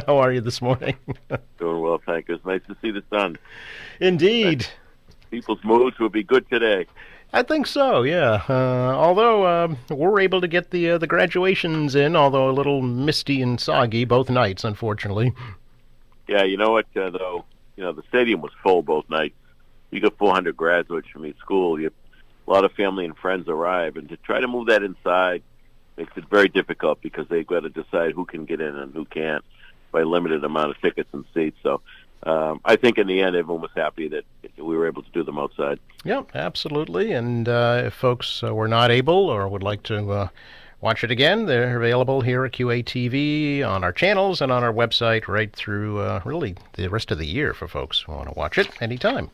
How are you this morning? Doing well, thank you. It's nice to see the sun. Indeed. People's moods will be good today. I think so, yeah. Although we're able to get the graduations in, although a little misty and soggy both nights, unfortunately. Yeah, you know what, though? The stadium was full both nights. You got 400 graduates from each school. A lot of family and friends arrive, and to try to move that inside makes it very difficult because they've got to decide who can get in and who can't by limited amount of tickets and seats. So I think in the end, everyone was happy that we were able to do them outside. Yep, absolutely. And if folks were not able or would like to watch it again, they're available here at QATV on our channels and on our website right through really the rest of the year for folks who want to watch it anytime.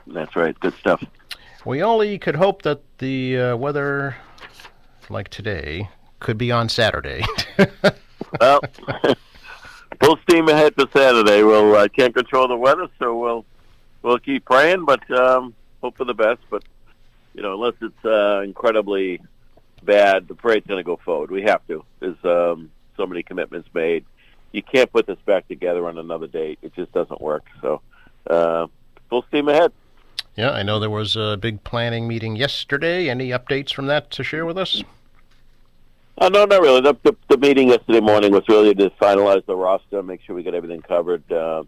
That's right. Good stuff. We only could hope that the weather, like today, could be on Saturday. Well, full steam ahead for Saturday. We'll can't control the weather, so we'll keep praying, but hope for the best. But unless it's incredibly bad, the parade's going to go forward. We have to. There's so many commitments made. You can't put this back together on another date. It just doesn't work. So full steam ahead. Yeah, I know there was a big planning meeting yesterday. Any updates from that to share with us? No, not really. The meeting yesterday morning was really to finalize the roster, make sure we got everything covered. And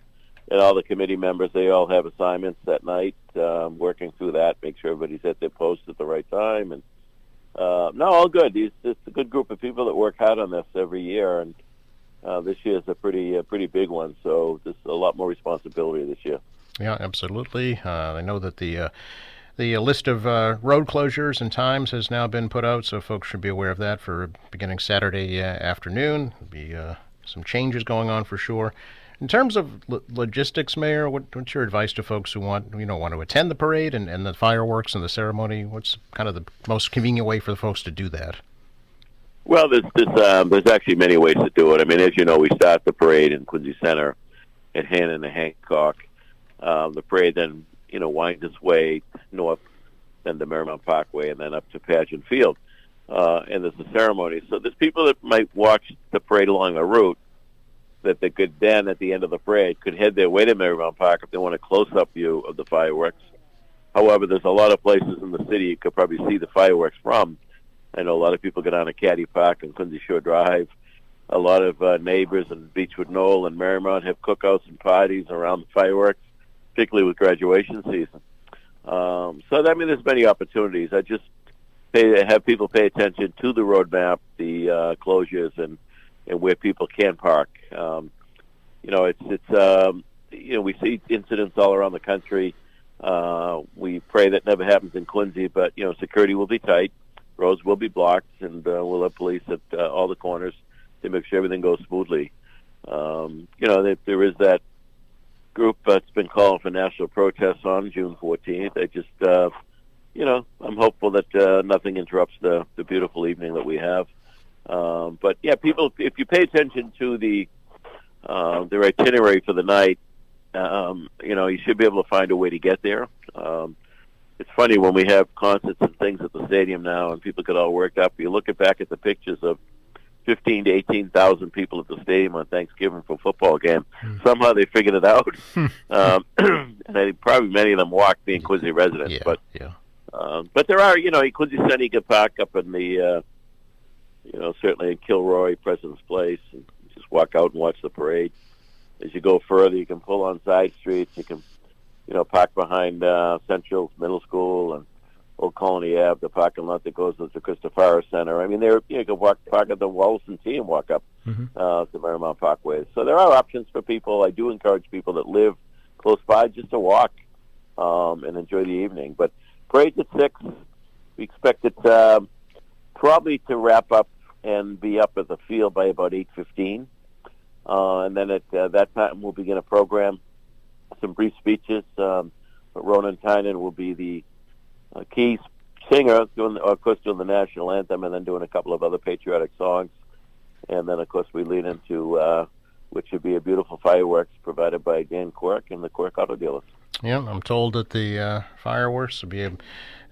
all the committee members, they all have assignments that night, working through that, make sure everybody's at their post at the right time. And no, all good. It's a good group of people that work hard on this every year, and this year is a pretty big one. So there's a lot more responsibility this year. Yeah, absolutely. I know that the list of road closures and times has now been put out, so folks should be aware of that for beginning Saturday afternoon. There'll be some changes going on for sure. In terms of logistics, Mayor, what's your advice to folks who want to attend the parade and the fireworks and the ceremony? What's kind of the most convenient way for the folks to do that? Well, there's actually many ways to do it. I mean, as you know, we start the parade in Quincy Center at Hannon and Hancock. The parade then winds its way north, then to Marymount Parkway, and then up to Pageant Field. And there's a ceremony. So there's people that might watch the parade along the route that they could then, at the end of the parade, could head their way to Marymount Park if they want a close-up view of the fireworks. However, there's a lot of places in the city you could probably see the fireworks from. I know a lot of people go down to Caddy Park and Quincy Shore Drive. A lot of neighbors in Beechwood Knoll and Marymount have cookouts and parties around the fireworks, particularly with graduation season. There's many opportunities. I just have people pay attention to the roadmap, the closures, and where people can park. We see incidents all around the country. We pray that never happens in Quincy, but security will be tight, roads will be blocked, and we'll have police at all the corners to make sure everything goes smoothly. There is that group that's been calling for national protests on June 14th. I'm hopeful that nothing interrupts the beautiful evening that we have. But yeah, people, if you pay attention to their itinerary for the night, you should be able to find a way to get there. It's funny when we have concerts and things at the stadium now, and people get all worked up. You look back at the pictures of 15 to 18,000 people at the stadium on Thanksgiving for a football game. Somehow they figured it out. And probably many of them walk, being Quincy residents. Yeah. But there are, Quincy Center, you can park up in the, certainly in Kilroy, President's Place, and just walk out and watch the parade. As you go further, you can pull on side streets. You can, park behind Central Middle School and Old Colony Ave, the parking lot that goes to the Christopher Center. I mean, you can park at the Wallaston T and walk up to Marymount Parkway. So there are options for people. I do encourage people that live close by just to walk and enjoy the evening. But parade's at 6. We expect it probably to wrap up and be up at the field by about 8:15. And then at that time, we'll begin a program, some brief speeches. Ronan Tynan will be the key singer, doing the national anthem, and then doing a couple of other patriotic songs. And then, of course, we lead into which would be a beautiful fireworks provided by Dan Quirk and the Quirk Auto Dealers. Yeah, I'm told that the fireworks will be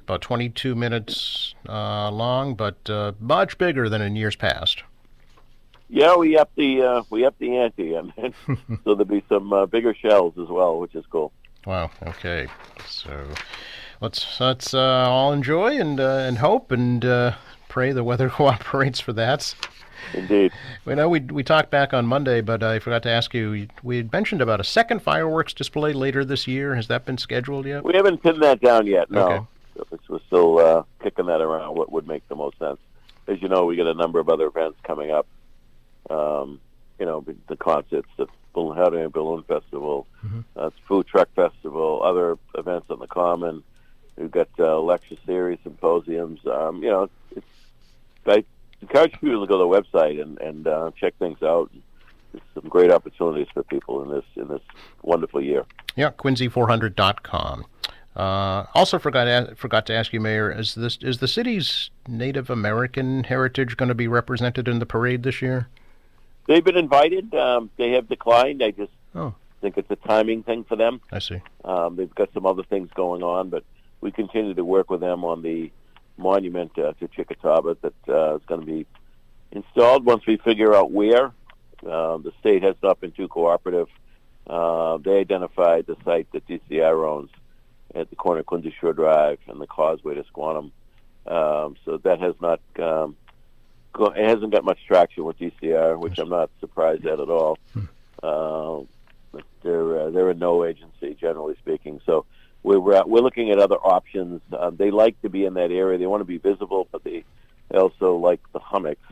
about 22 minutes long, but much bigger than in years past. Yeah, we up the ante, and so there'll be some bigger shells as well, which is cool. Wow. Okay. So let's all enjoy and hope and pray the weather cooperates for that. Indeed. We know we talked back on Monday, but I forgot to ask you. We had mentioned about a second fireworks display later this year. Has that been scheduled yet? We haven't pinned that down yet. Okay. No, we're still kicking that around. What would make the most sense? As you know, we got a number of other events coming up. The concerts, the Howden Balloon Festival, Food Truck Festival, other events on the Common. We've got lecture series, symposiums. I encourage people to go to the website and check things out. There's some great opportunities for people in this wonderful year. Yeah, Quincy400.com. Also forgot to ask you, Mayor, is the city's Native American heritage going to be represented in the parade this year? They've been invited. They have declined. I just Oh, think it's a timing thing for them. I see. They've got some other things going on, but we continue to work with them on the monument to Chickatawba that is going to be installed once we figure out where. The state has not been too cooperative. They identified the site that DCR owns at the corner of Quincy Shore Drive and the Causeway to Squantum. So that has not it hasn't got much traction with DCR, which I'm not surprised at all. But they're a no agency, generally speaking. So we're looking at other options. They like to be in that area. They want to be visible, but they also like the hummocks,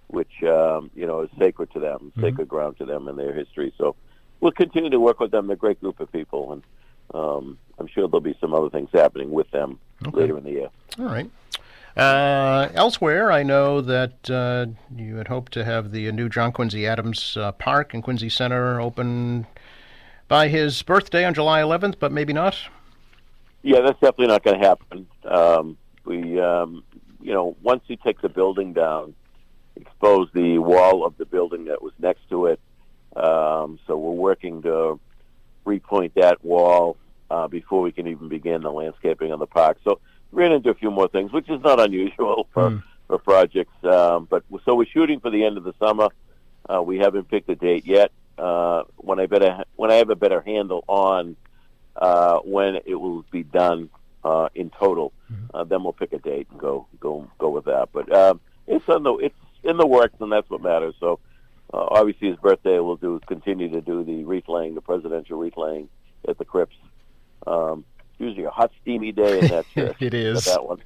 which is sacred to them, sacred ground to them in their history. So we'll continue to work with them. They're a great group of people, and I'm sure there'll be some other things happening with them later in the year. All right. Elsewhere, I know that you had hoped to have the new John Quincy Adams Park in Quincy Center open by his birthday on July 11th, but maybe not. Yeah, that's definitely not going to happen. Once you take the building down, expose the wall of the building that was next to it. So we're working to repoint that wall before we can even begin the landscaping on the park. So we ran into a few more things, which is not unusual for projects. So we're shooting for the end of the summer. We haven't picked a date yet. When I have a better handle on when it will be done in total, then we'll pick a date and go with that. But it's in the works, and that's what matters. So obviously, his birthday will continue to do the wreath laying, the presidential wreath laying at the Crypts. Usually a hot, steamy day in that church. It is. That one.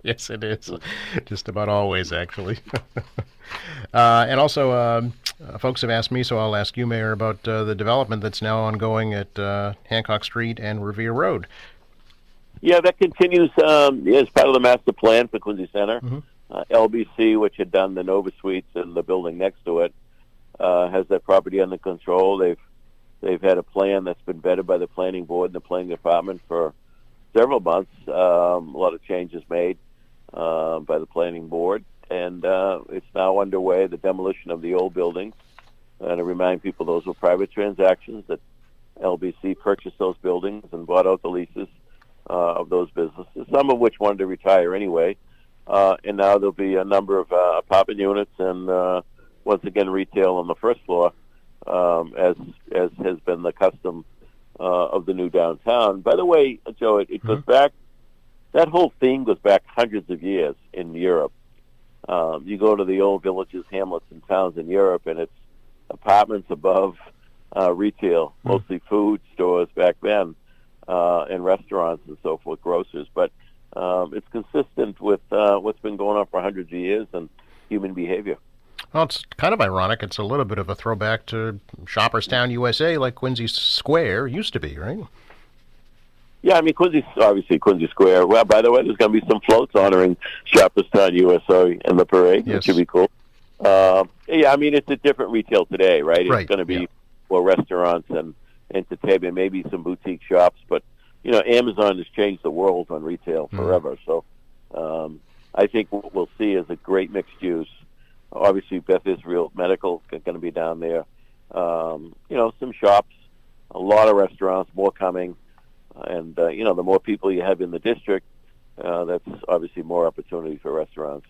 Yes, it is. Just about always, actually. And also, folks have asked me, so I'll ask you, Mayor, about the development that's now ongoing at Hancock Street and Revere Road. Yeah, that continues as part of the master plan for Quincy Center. LBC, which had done the Nova Suites and the building next to it, has that property under control. They've had a plan that's been vetted by the planning board and the planning department for several months. A lot of changes made by the planning board, and it's now underway, the demolition of the old buildings. And to remind people, those were private transactions that LBC purchased those buildings and bought out the leases of those businesses, some of which wanted to retire anyway. And now there'll be a number of apartment units and, once again, retail on the first floor, as has been the custom of the new downtown. By the way, Joe, it goes back, that whole theme goes back hundreds of years in Europe. You go to the old villages, hamlets, and towns in Europe, and it's apartments above retail, mostly food stores back then, and restaurants and so forth, grocers. But it's consistent with what's been going on for hundreds of years and human behavior. Well, it's kind of ironic. It's a little bit of a throwback to Shopperstown, USA, like Quincy Square used to be, right? Yeah, I mean, Quincy Square. Well, by the way, there's going to be some floats honoring Shopperstown, USA in the parade, Yes. which should be cool. Yeah, I mean, it's a different retail today, right? Right, It's going to be more restaurants and entertainment, maybe some boutique shops. But, Amazon has changed the world on retail forever. So I think what we'll see is a great mixed use. Obviously, Beth Israel Medical is going to be down there. Some shops, a lot of restaurants, more coming. And, the more people you have in the district, that's obviously more opportunity for restaurants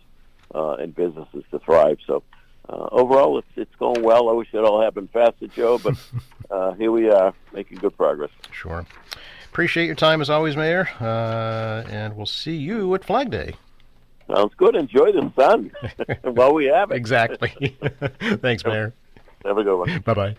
and businesses to thrive. So overall, it's going well. I wish it all happened faster, Joe, but here we are, making good progress. Sure. Appreciate your time as always, Mayor, and we'll see you at Flag Day. Sounds good. Enjoy the sun while we have it. Exactly. Thanks, Mayor. Have a good one. Bye-bye.